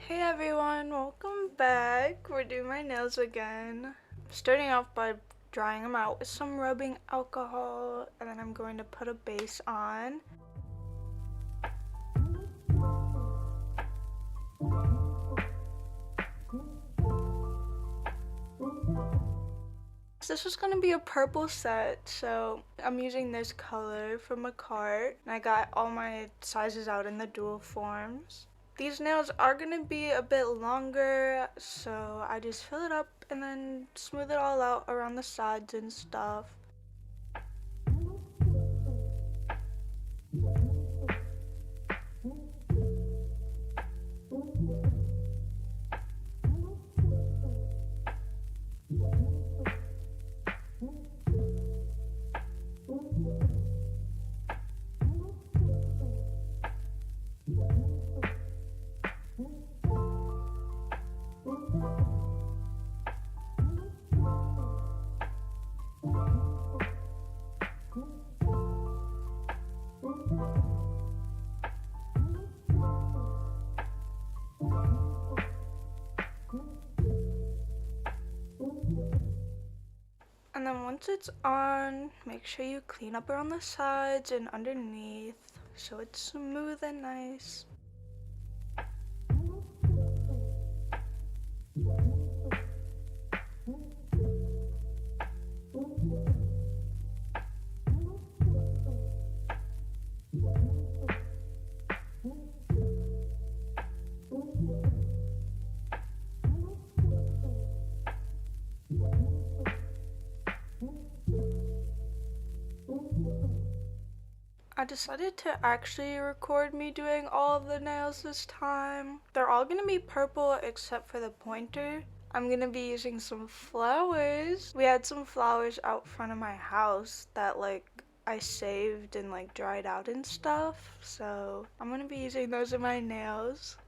Hey everyone, welcome back. We're doing my nails again. Starting off by drying them out with some rubbing alcohol, and then I'm going to put a base on. This was gonna be a purple set, so I'm using this color from a cart, and I got all my sizes out in the dual forms. These nails are gonna be a bit longer, so I just fill it up and then smooth it all out around the sides and stuff. And then once it's on, make sure you clean up around the sides and underneath so it's smooth and nice. I decided to actually record me doing all of the nails this time. They're all gonna be purple except for the pointer. I'm gonna be using some flowers. We had some flowers out front of my house that I saved and dried out and stuff. So I'm gonna be using those in my nails.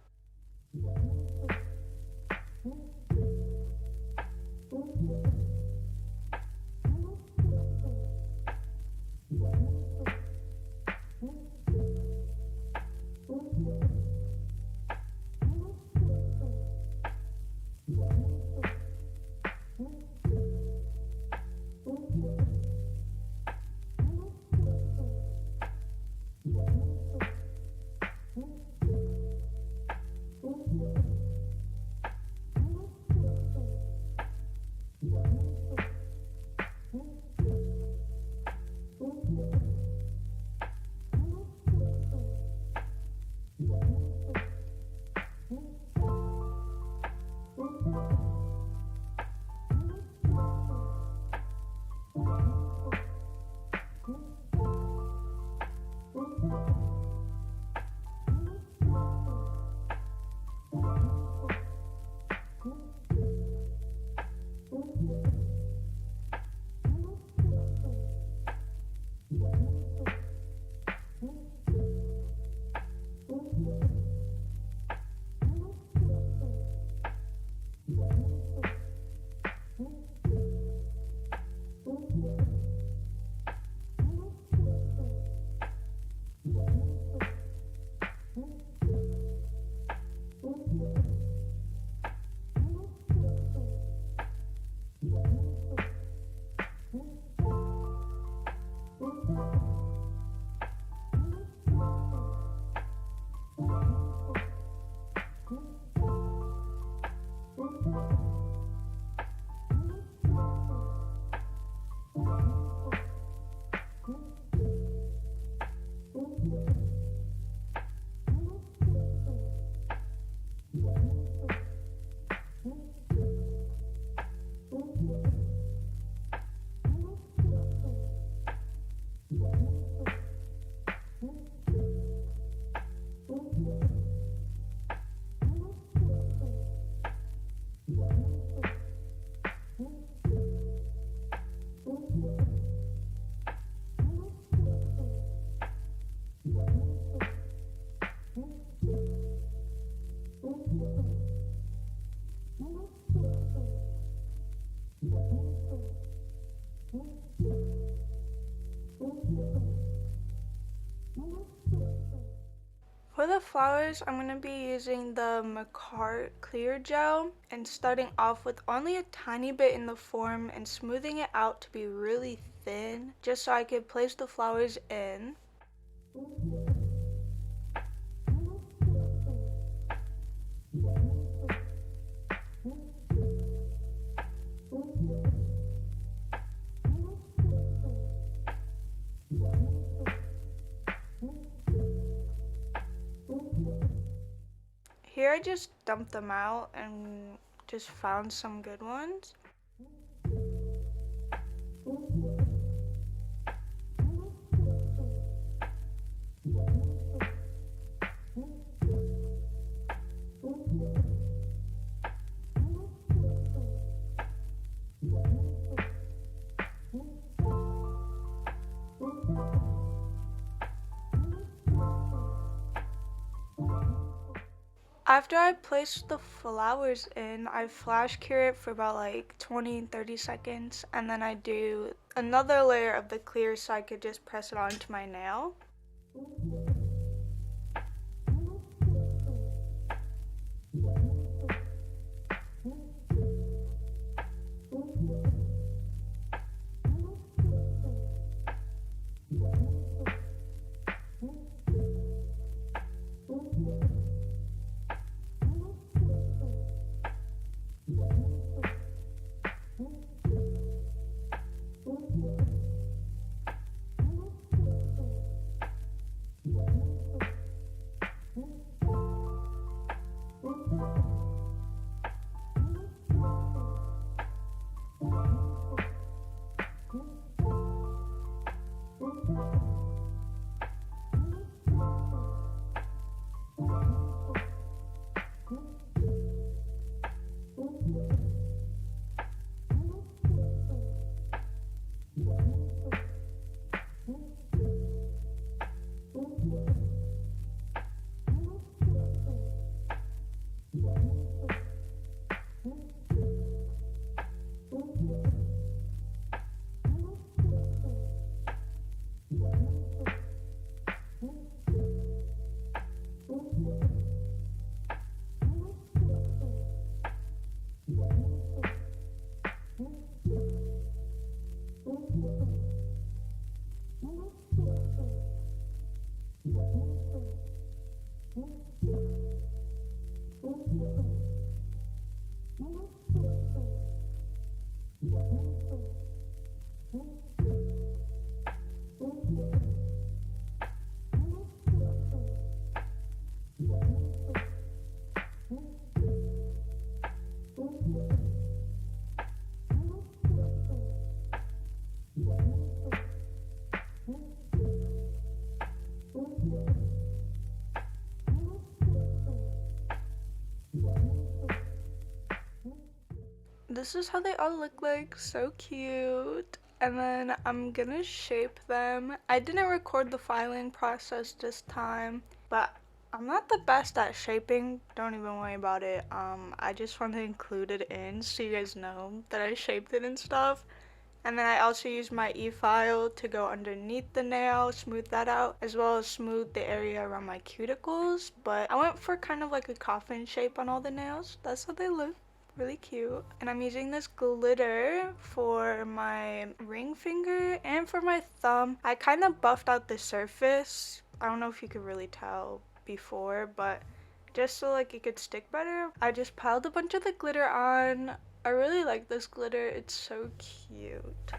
For the flowers, I'm going to be using the Macart clear gel and starting off with only a tiny bit in the form and smoothing it out to be really thin just so I could place the flowers in. Here I just dumped them out and just found some good ones. After I place the flowers in, I flash cure it for about like 20-30 seconds, and then I do another layer of the clear so I could just press it onto my nail. This is how they all look like, so cute. And then I'm gonna shape them. I didn't record the filing process this time, but I'm not the best at shaping, don't even worry about it. I just want to include it in so you guys know that I shaped it and stuff. And then I also used my e-file to go underneath the nail, smooth that out, as well as smooth the area around my cuticles. But I went for kind of like a coffin shape on all the nails. That's how they look. Really cute. And I'm using this glitter for my ring finger and for my thumb. I kind of buffed out the surface. I don't know if you could really tell before, but just so like it could stick better, I just piled a bunch of the glitter on. I really like this glitter, it's so cute.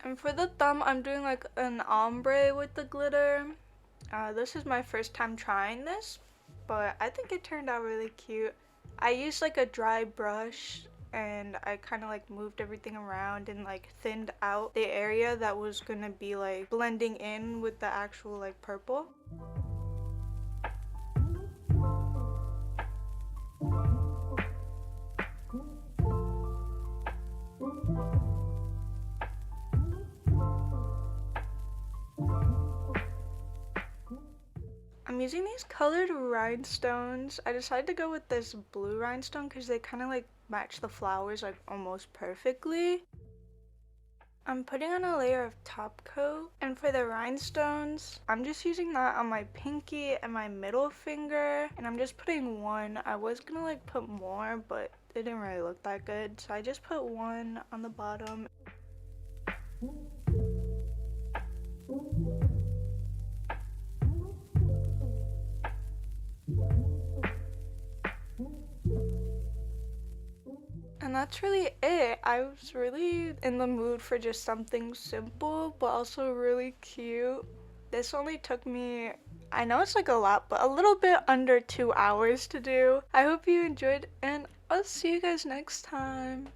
And for the thumb, I'm doing like an ombre with the glitter. This is my first time trying this, but I think it turned out really cute. I used like a dry brush and I kind of like moved everything around and like thinned out the area that was gonna be like blending in with the actual like purple. I'm using these colored rhinestones. I decided to go with this blue rhinestone because they kind of like match the flowers like almost perfectly. I'm putting on a layer of top coat, and for the rhinestones, I'm just using that on my pinky and my middle finger, and I'm just putting one. I was gonna like put more, but it didn't really look that good, so I just put one on the bottom. And that's really it. I was really in the mood for just something simple, but also really cute. This only took me, I know it's like a lot, but a little bit under 2 hours to do. I hope you enjoyed, and I'll see you guys next time.